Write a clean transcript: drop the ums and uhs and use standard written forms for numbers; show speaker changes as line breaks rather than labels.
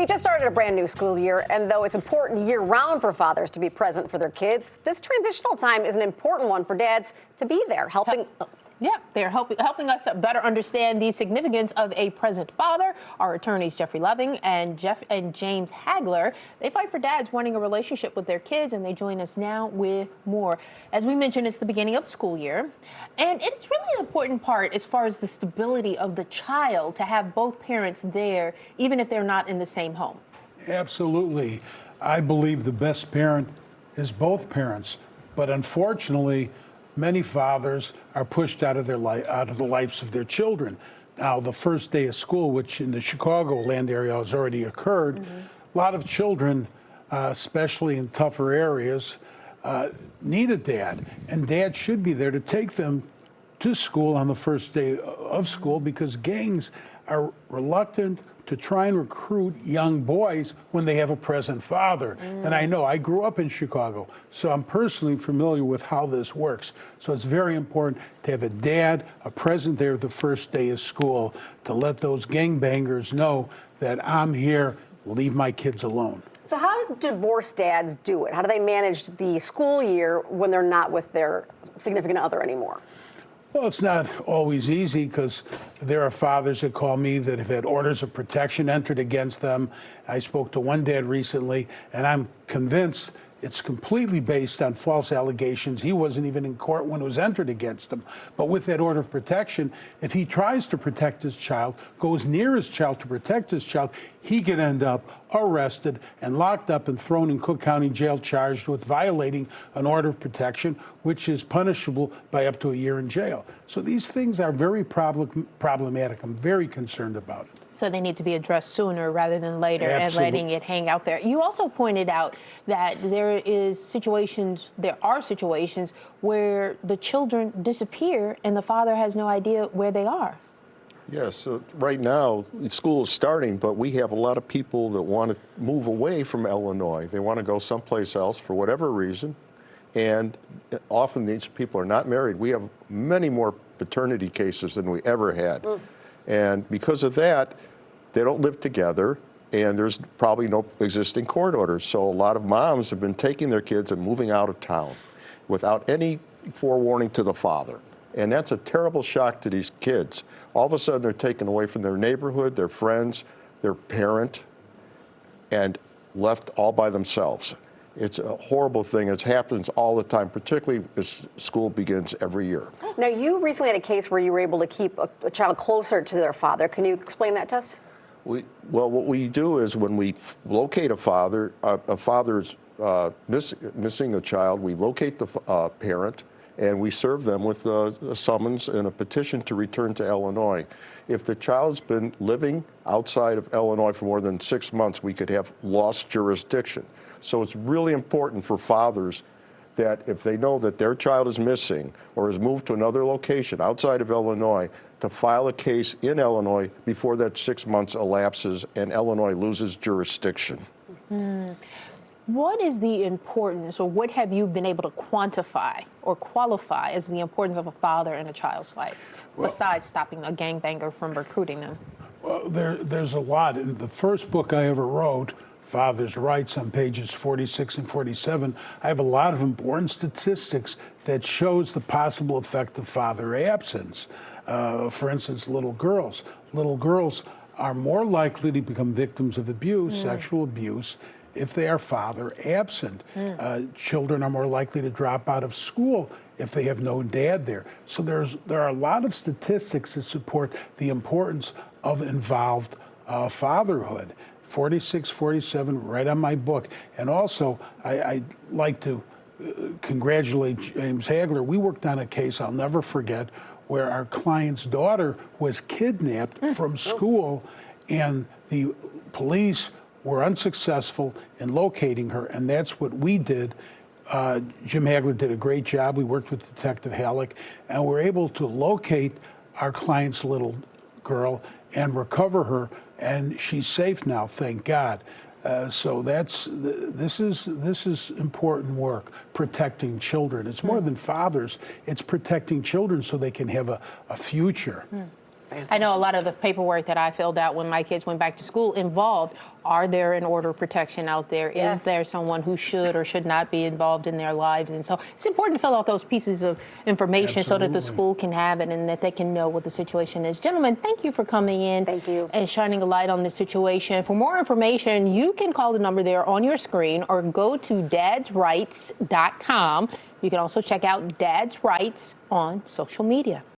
We just started a brand new school year, and though it's important year-round for fathers to be present for their kids, this transitional time is an important one for dads to be there, helping.
Yeah, they're helping us better understand the significance of a present father. Our attorneys, Jeffrey Loving and James Hagler, they fight for dads wanting a relationship with their kids, and they join us now with more. As we mentioned, it's the beginning of the school year, and it's really an important part as far as the stability of the child to have both parents there, even if they're not in the same home.
Absolutely. I believe the best parent is both parents, but unfortunately, many fathers are pushed out of the lives of their children. Now, the first day of school, which in the Chicagoland area has already occurred, a lot of children, especially in tougher areas, need a dad, and dad should be there to take them to school on the first day of school, because gangs are reluctant to try and recruit young boys when they have a present father. And I know, I grew up in Chicago, so I'm personally familiar with how this works. So it's very important to have a dad, a present there the first day of school, to let those gangbangers know that I'm here, leave my kids alone.
So how do divorced dads do it? How do they manage the school year when they're not with their significant other anymore?
Well, it's not always easy, because there are fathers that call me that have had orders of protection entered against them. I spoke to one dad recently, and I'm convinced it's completely based on false allegations. He wasn't even in court when it was entered against him. But with that order of protection, if he tries to protect his child, goes near his child to protect his child, he could end up arrested and locked up and thrown in Cook County Jail, charged with violating an order of protection, which is punishable by up to a year in jail. So these things are very problematic. I'm very concerned about it.
So they need to be addressed sooner rather than later.
Absolutely.
And letting it hang out there. You also pointed out that there are situations where the children disappear and the father has no idea where they are.
Yes, right now school is starting, but we have a lot of people that want to move away from Illinois. They want to go someplace else for whatever reason, and often these people are not married. We have many more paternity cases than we ever had. And because of that, they don't live together, and there's probably no existing court orders. So a lot of moms have been taking their kids and moving out of town without any forewarning to the father. And that's a terrible shock to these kids. All of a sudden, they're taken away from their neighborhood, their friends, their parent, and left all by themselves. It's a horrible thing. It happens all the time, particularly as school begins every year.
Now, you recently had a case where you were able to keep a child closer to their father. Can you explain that to us?
Well, what we do is when we locate a father is missing a child, we locate the parent, and we serve them with a summons and a petition to return to Illinois. If the child's been living outside of Illinois for more than 6 months, we could have lost jurisdiction. So it's really important for fathers that if they know that their child is missing or has moved to another location outside of Illinois, to file a case in Illinois before that 6 months elapses and Illinois loses jurisdiction.
What is the importance, or what have you been able to quantify or qualify as the importance of a father in a child's life, besides stopping a gangbanger from recruiting them?
Well, there's a lot. In the first book I ever wrote, Father's Rights, on pages 46 and 47, I have a lot of important statistics that shows the possible effect of father absence. For instance, little girls. Little girls are more likely to become victims of abuse, sexual abuse, if they are father absent. Children are more likely to drop out of school if they have no dad there. So there are a lot of statistics that support the importance of involved fatherhood. 46, 47, right on my book. And also, I'd like to congratulate James Hagler. We worked on a case I'll never forget where our client's daughter was kidnapped from school, and the police were unsuccessful in locating her, and that's what we did. Jim Hagler did a great job. We worked with Detective Halleck, and we're able to locate our client's little girl and recover her, and she's safe now, thank God. So this is important work, protecting children. It's more than fathers, it's protecting children so they can have a future.
I know a lot of the paperwork that I filled out when my kids went back to school involved, are there an order of protection out there?
Yes.
Is there someone who should or should not be involved in their lives? And so it's important to fill out those pieces of information so that the
Absolutely.
school can have it and that they can know what the situation is. Gentlemen, thank you for coming in.
Thank you.
And shining a light on this situation. For more information, you can call the number there on your screen or go to dadsrights.com. You can also check out Dad's Rights on social media.